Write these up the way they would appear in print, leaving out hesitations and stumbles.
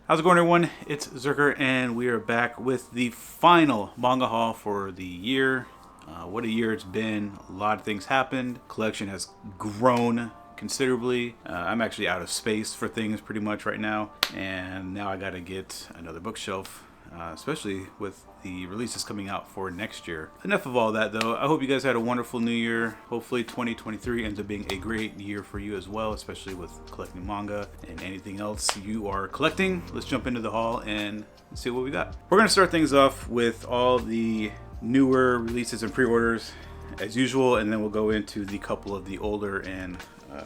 How's it going, everyone? It's Zerker, and we are back with the final manga haul for the year. What a year it's been. A lot of things happened. Collection has grown considerably. I'm actually out of space for things pretty much right now, and now I gotta get another bookshelf, especially with the releases coming out for next year. Enough of all that, though. I hope you guys had a wonderful new year. Hopefully 2023 ends up being a great year for you as well, especially with collecting manga and anything else you are collecting. Let's jump into the haul and see what we got. We're going to start things off with all the newer releases and pre-orders as usual, and then we'll go into the couple of the older and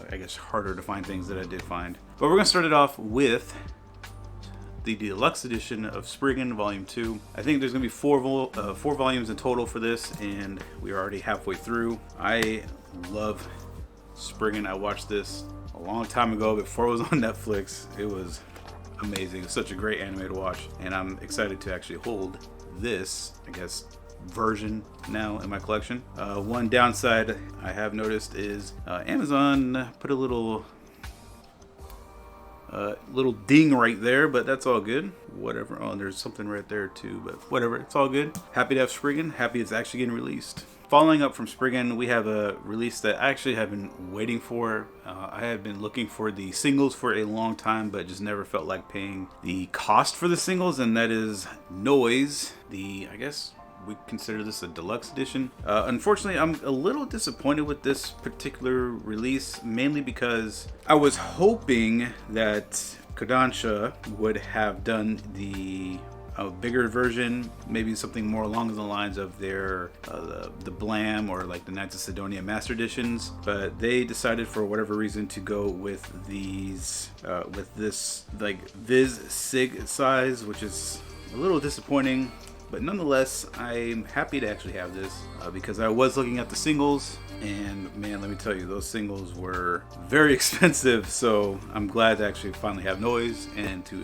I guess harder to find things that I did find. But we're going to start it off with the deluxe edition of Spriggan Volume 2. I think there's going to be four volumes in total for this, and we're already halfway through. I love Spriggan. I watched this a long time ago before it was on Netflix. It was amazing. It's such a great anime to watch, and I'm excited to actually hold this, I guess, version now in my collection. One downside I have noticed is Amazon put a little ding right there, but that's all good. Whatever. Oh, and there's something right there too, but whatever. It's all good. Happy to have Spriggan. Happy it's actually getting released. Following up from Spriggan, we have a release that I actually have been waiting for. I have been looking for the singles for a long time, but just never felt like paying the cost for the singles, and that is Noise. I guess we consider this a deluxe edition. Unfortunately, I'm a little disappointed with this particular release, mainly because I was hoping that Kodansha would have done the bigger version, maybe something more along the lines of their the Blam or like the Knights of Sidonia Master Editions, but they decided for whatever reason to go with these with this like Viz Sig size, which is a little disappointing. But nonetheless, I'm happy to actually have this because I was looking at the singles, and man, let me tell you, those singles were very expensive. So I'm glad to actually finally have Noise and to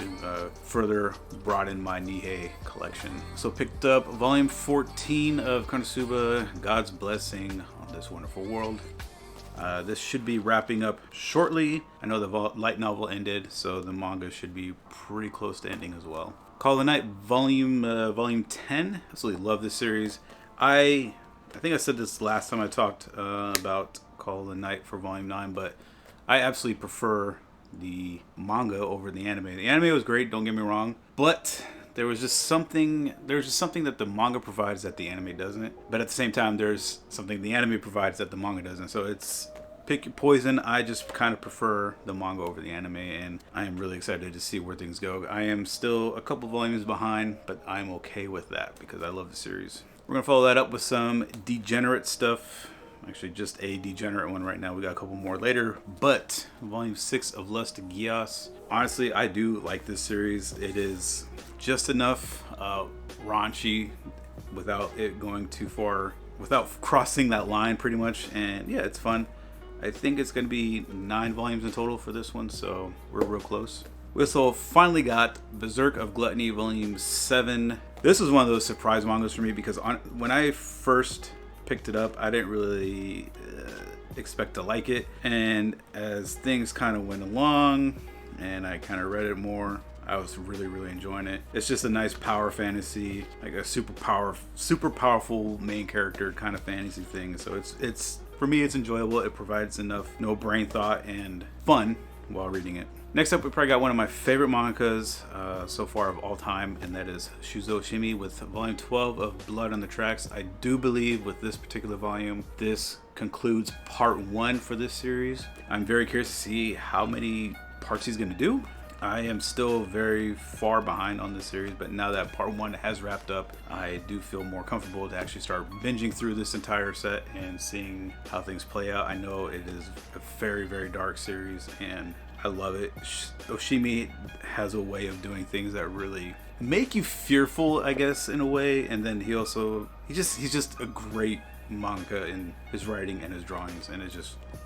further broaden my Nihei collection. So picked up volume 14 of Konosuba, God's Blessing on This Wonderful World. This should be wrapping up shortly. I know the light novel ended, so the manga should be pretty close to ending as well. Call of the Night volume 10. Absolutely love this series. I think I said this last time I talked about Call of the Night for volume 9, but I absolutely prefer the manga over the anime. The anime was great, don't get me wrong, but there was just something that the manga provides that the anime doesn't. But at the same time, there's something the anime provides that the manga doesn't. So it's pick your poison. I just kind of prefer the manga over the anime, and I am really excited to see where things go. I am still a couple volumes behind, but I'm okay with that because I love the series. We're going to follow that up with some degenerate stuff. Actually, just a degenerate one right now. We got a couple more later, but volume 6 of Lust Gias. Honestly, I do like this series. It is just enough raunchy without it going too far, without crossing that line pretty much, and yeah, it's fun. I think it's going to be 9 volumes in total for this one, so we're real close. We also finally got Berserk of Gluttony Volume 7. This was one of those surprise mangas for me because when I first picked it up, I didn't really expect to like it. And as things kind of went along and I kind of read it more, I was really enjoying it. It's just a nice power fantasy, like a super powerful main character kind of fantasy thing. So it's for me, it's enjoyable. It provides enough no brain thought and fun while reading it. Next up, we probably got one of my favorite mangas so far of all time, and that is Shuzo Shimi with volume 12 of Blood on the Tracks. I do believe with this particular volume, this concludes part 1 for this series. I'm very curious to see how many parts he's going to do. I am still very far behind on this series, but now that part 1 has wrapped up, I do feel more comfortable to actually start binging through this entire set and seeing how things play out. I know it is a very dark series, and I love it. Oshimi has a way of doing things that really make you fearful, I guess, in a way, and then he's just a great manga in his writing and his drawings, and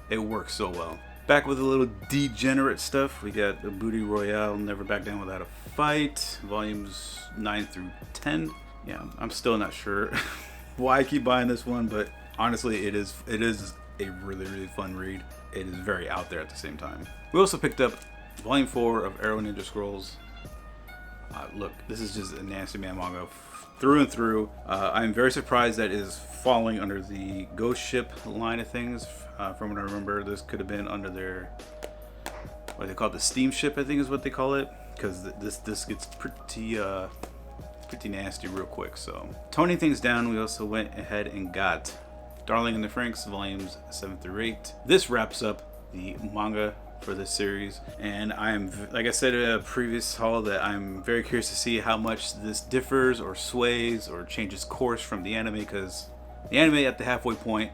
it works so well. Back with a little degenerate stuff, we got the Booty Royale, Never Back Down Without a Fight, volumes 9 through 10. Yeah, I'm still not sure why I keep buying this one, but honestly, it is a really fun read. It is very out there at the same time. We also picked up volume 4 of Arrow Ninja Scrolls. look, this is just a nasty man manga through and through. I'm very surprised that it is falling under the Ghost Ship line of things. From what I remember, this could have been under their, what they call it, the Steamship, I think is what they call it, because this gets pretty nasty real quick. So toning things down, we also went ahead and got Darling in the Franxx volumes 7 through 8. This wraps up the manga for this series, and I'm, like I said in a previous haul, that I'm very curious to see how much this differs or sways or changes course from the anime, because the anime at the halfway point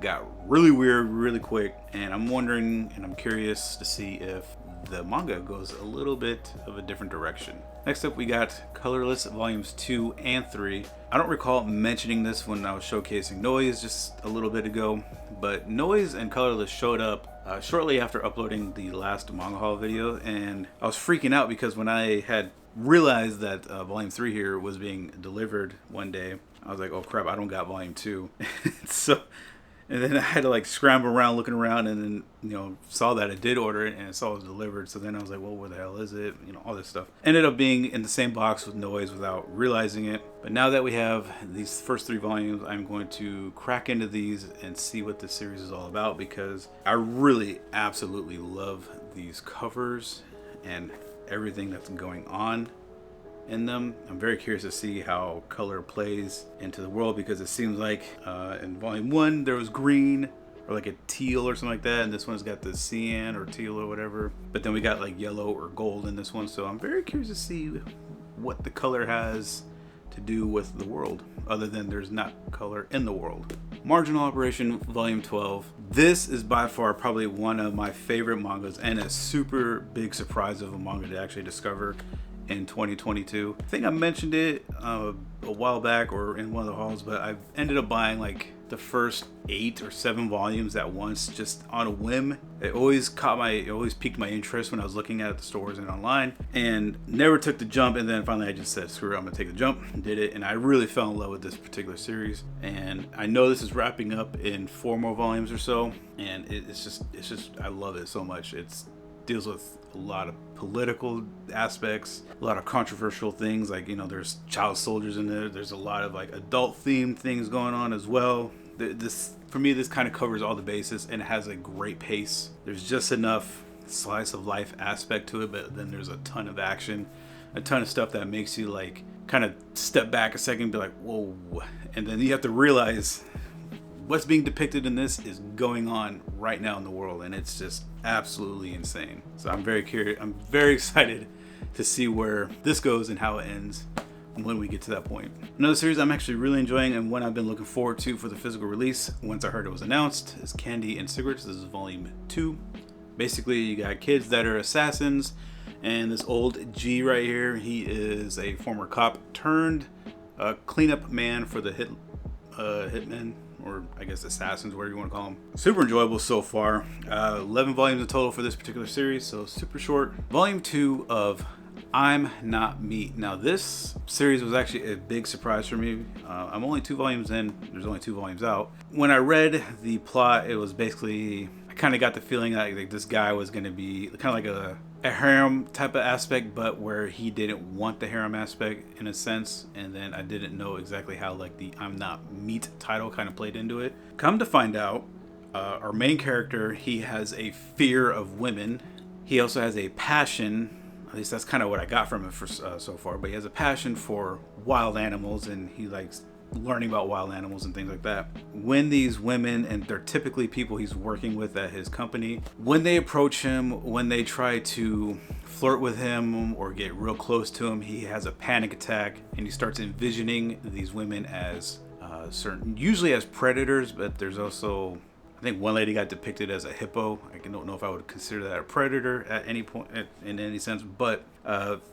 got really weird really quick, and I'm wondering and I'm curious to see if the manga goes a little bit of a different direction. Next up, we got Colorless volumes 2 and 3. I don't recall mentioning this when I was showcasing Noise just a little bit ago, but Noise and Colorless showed up shortly after uploading the last manga haul video, and I was freaking out because when I had realized that volume 3 here was being delivered one day, I was like, oh crap, I don't got volume 2. And then I had to like scramble around looking around, and then, you know, saw that I did order it and I saw it was delivered. So then I was like, well, where the hell is it? You know, all this stuff. Ended up being in the same box with Noise without realizing it. But now that we have these first 3 volumes, I'm going to crack into these and see what this series is all about, because I really absolutely love these covers and everything that's going on in them. I'm very curious to see how color plays into the world, because it seems like in volume 1 there was green or like a teal or something like that, and this one's got the cyan or teal or whatever, but then we got like yellow or gold in this one. So I'm very curious to see what the color has to do with the world, other than there's not color in the world. Marginal Operation volume 12. This is by far probably one of my favorite mangas, and a super big surprise of a manga to actually discover in 2022. I think I mentioned it a while back or in one of the hauls, but I ended up buying like the first 8 or 7 volumes at once, just on a whim. It always piqued my interest when I was looking at the stores and online, and never took the jump. And then finally I just said, screw it, I'm gonna take the jump, did it, and I really fell in love with this particular series. And I know this is wrapping up in 4 more volumes or so, and it's just I love it so much. It's deals with a lot of political aspects, a lot of controversial things, like, you know, there's child soldiers in there, there's a lot of like adult themed things going on as well. This, for me, this kind of covers all the bases, and it has a great pace. There's just enough slice of life aspect to it, but then there's a ton of action, a ton of stuff that makes you like kind of step back a second and be like, whoa, and then you have to realize what's being depicted in this is going on right now in the world, and it's just absolutely insane. So I'm very curious, I'm very excited to see where this goes and how it ends when we get to that point. Another series I'm actually really enjoying, and one I've been looking forward to for the physical release once I heard it was announced, is Candy and Cigarettes. This is volume 2. Basically, you got kids that are assassins, and this old G right here, he is a former cop turned cleanup man for the hitmen, or I guess assassins, whatever you want to call them. Super enjoyable so far. 11 volumes in total for this particular series, so super short. Volume 2 of I'm Not Meat. Now this series was actually a big surprise for me. I'm only 2 volumes in, there's only 2 volumes out. When I read the plot, it was basically, I kind of got the feeling that like this guy was going to be kind of like a harem type of aspect, but where he didn't want the harem aspect in a sense, and then I didn't know exactly how like the I'm Not Meat title kind of played into it. Come to find out, our main character, he has a fear of women. He also has a passion, at least that's kind of what I got from it for, so far, but he has a passion for wild animals, and he likes learning about wild animals and things like that. When these women, and they're typically people he's working with at his company, when they approach him, when they try to flirt with him or get real close to him, he has a panic attack, and he starts envisioning these women as usually as predators, but there's also, I think one lady got depicted as a hippo. I don't know if I would consider that a predator at any point in any sense, but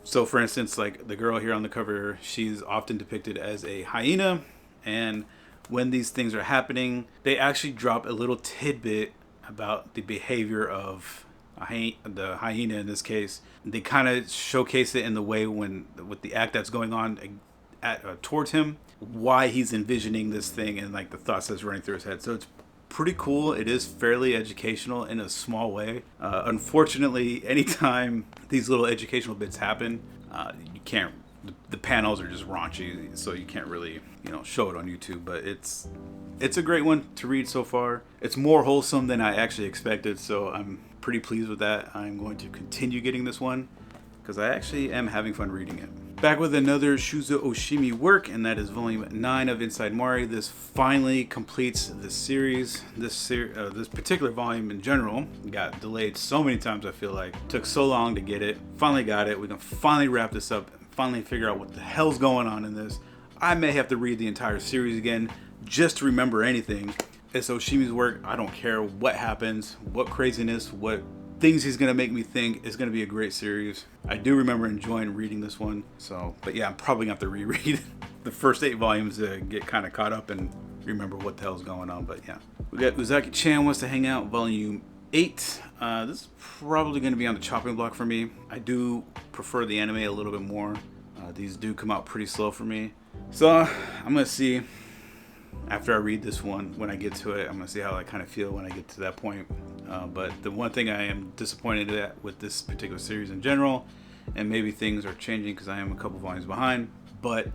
so for instance, like the girl here on the cover, she's often depicted as a hyena, and when these things are happening, they actually drop a little tidbit about the behavior of the hyena in this case. They kind of showcase it in the way with the act that's going on towards him, why he's envisioning this thing, and like the thoughts that's running through his head. So it's pretty cool. It is fairly educational in a small way. Unfortunately, anytime these little educational bits happen, You can't. The panels are just raunchy, so you can't really, show it on YouTube. But it's a great one to read so far. It's more wholesome than I actually expected, so I'm pretty pleased with that. I'm going to continue getting this one because I actually am having fun reading it. Back with another Shuzo Oshimi work, and that is volume 9 of Inside Mari. This finally completes the series. This particular volume in general got delayed so many times, I feel like. Took so long to get it. Finally got it. We can finally wrap this up and finally figure out what the hell's going on in this. I may have to read the entire series again just to remember anything. It's Oshimi's work. I don't care what happens, what craziness, what things he's gonna make me think. It's gonna be a great series. I do remember enjoying reading this one. So, but yeah, I'm probably gonna have to reread the first 8 volumes to get kind of caught up and remember what the hell's going on. But yeah, we got Uzaki-chan Wants to Hang Out, volume 8. This is probably gonna be on the chopping block for me. I do prefer the anime a little bit more. These do come out pretty slow for me. So I'm gonna see after I read this one, when I get to it, I'm gonna see how I kind of feel when I get to that point. But the one thing I am disappointed at with this particular series in general, and maybe things are changing because I am a couple volumes behind, but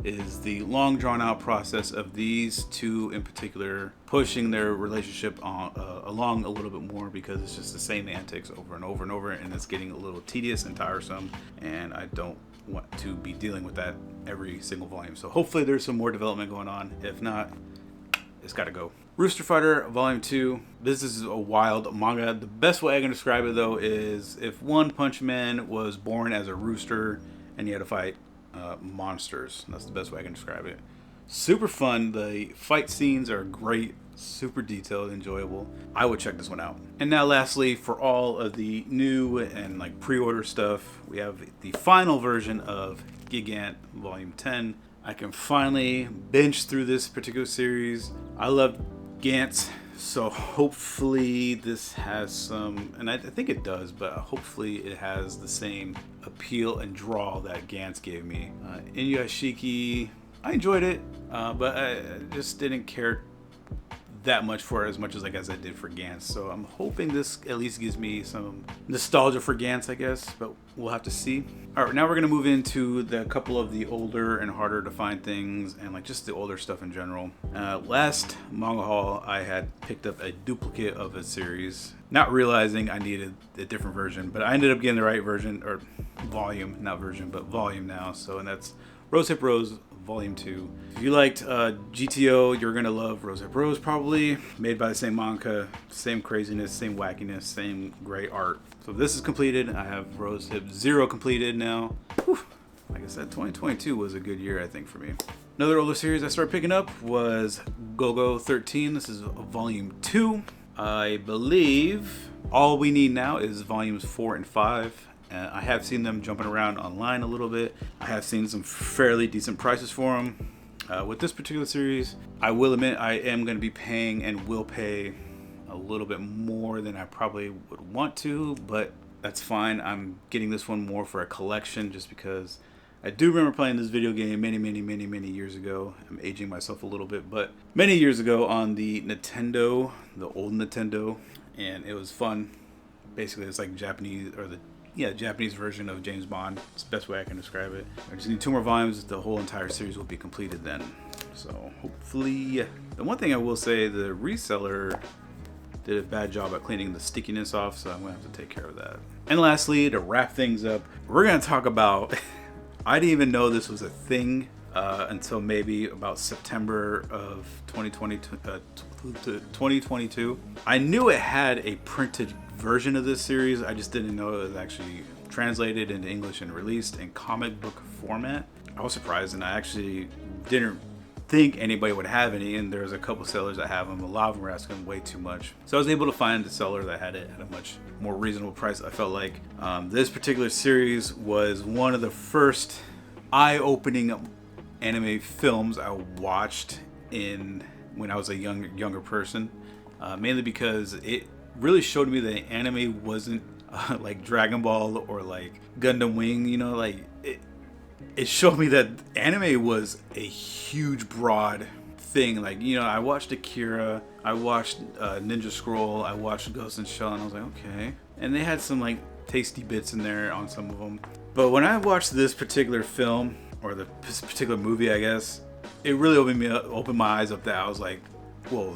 is the long drawn out process of these two in particular pushing their relationship along a little bit more, because it's just the same antics over and over and over, and it's getting a little tedious and tiresome, and I don't want to be dealing with that every single volume. So hopefully there's some more development going on. If not, it's gotta go. Rooster Fighter Volume 2. This is a wild manga. The best way I can describe it though is if One Punch Man was born as a rooster and he had to fight monsters. That's the best way I can describe it. Super fun. The fight scenes are great. Super detailed, enjoyable. I would check this one out. And now lastly, for all of the new and like pre-order stuff, we have the final version of Gigant Volume 10. I can finally binge through this particular series. I love Gantz, so hopefully this has some, and I think it does, but hopefully it has the same appeal and draw that Gantz gave me. Inuyashiki, I enjoyed it, but I just didn't care that much for it as much as I did for Gantz. So I'm hoping this at least gives me some nostalgia for Gantz, I guess, but we'll have to see. All right, now we're gonna move into the couple of the older and harder to find things, and like just the older stuff in general. Last manga haul, I had picked up a duplicate of a series, not realizing I needed a different version, but I ended up getting the right version, or volume, not version, but volume now. So, and that's Rose Hip Rose Volume 2. If you liked GTO, you're gonna love Rose Hip Rose, probably. Made by the same manga, same craziness, same wackiness, same great art. So this is completed. I have Rose Hip 0 completed now. Whew. Like I said, 2022 was a good year, I think, for me. Another older series I started picking up was Go-Go 13. This is Volume 2. I believe all we need now is Volumes 4 and 5. I have seen them jumping around online a little bit. I have seen some fairly decent prices for them. With this particular series, I will admit I am going to be paying and will pay a little bit more than I probably would want to, but that's fine. I'm getting this one more for a collection just because I do remember playing this video game many years ago. I'm aging myself a little bit, but many years ago on the Nintendo, the old Nintendo, and it was fun. Basically, it's like Japanese, or the Japanese version of James Bond. It's the best way I can describe it. I just need 2 more volumes. The whole entire series will be completed then. So hopefully, the one thing I will say, the reseller did a bad job at cleaning the stickiness off, so I'm gonna have to take care of that. And lastly, to wrap things up, we're gonna talk about, I didn't even know this was a thing until maybe about September of 2022. I knew it had a printed version of this series. I just didn't know it was actually translated into English and released in comic book format. I was surprised, and I actually didn't think anybody would have any, and there's a couple sellers that have them. A lot of them were asking way too much, so I was able to find a seller that had it at a much more reasonable price. I felt like this particular series was one of the first eye-opening anime films I watched when I was a younger person, mainly because it really showed me that anime wasn't like Dragon Ball or like Gundam Wing, like it showed me that anime was a huge, broad thing. Like, I watched Akira, I watched Ninja Scroll, I watched Ghost in Shell, and I was like, okay. And they had some like tasty bits in there on some of them. But when I watched this particular film, or this particular movie, I guess, it really opened my eyes up that I was like, well,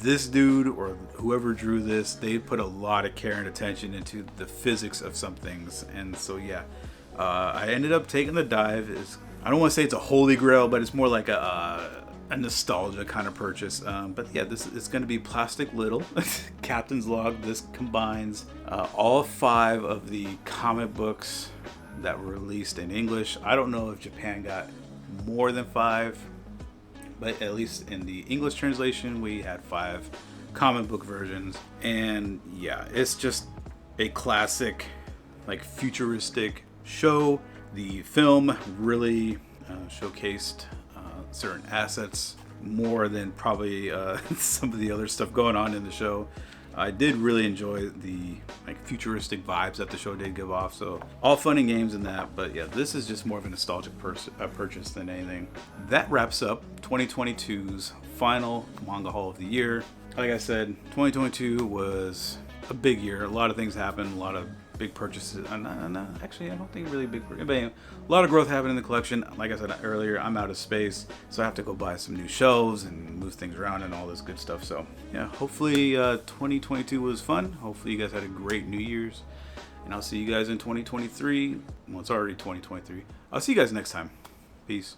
this dude or whoever drew this, they put a lot of care and attention into the physics of some things. And so yeah, I ended up taking the dive. I don't want to say it's a holy grail, but it's more like a nostalgia kind of purchase. But yeah, this is going to be Plastic Little Captain's Log. This combines all 5 of the comic books that were released in English. I don't know if Japan got more than 5, but at least in the English translation, we had 5 comic book versions. And yeah, it's just a classic, like, futuristic show. The film really showcased certain assets more than probably some of the other stuff going on in the show. I did really enjoy the like futuristic vibes that the show did give off. So all fun and games in that. But yeah, this is just more of a nostalgic purchase than anything. That wraps up 2022's final Manga Haul of the year. Like I said, 2022 was a big year. A lot of things happened. A lot of big purchases. Actually, I don't think really big. But anyway, a lot of growth happened in the collection. Like I said earlier, I'm out of space, so I have to go buy some new shelves and move things around and all this good stuff. So yeah, hopefully 2022 was fun. Hopefully you guys had a great New Year's, and I'll see you guys in 2023. Well, it's already 2023. I'll see you guys next time. Peace.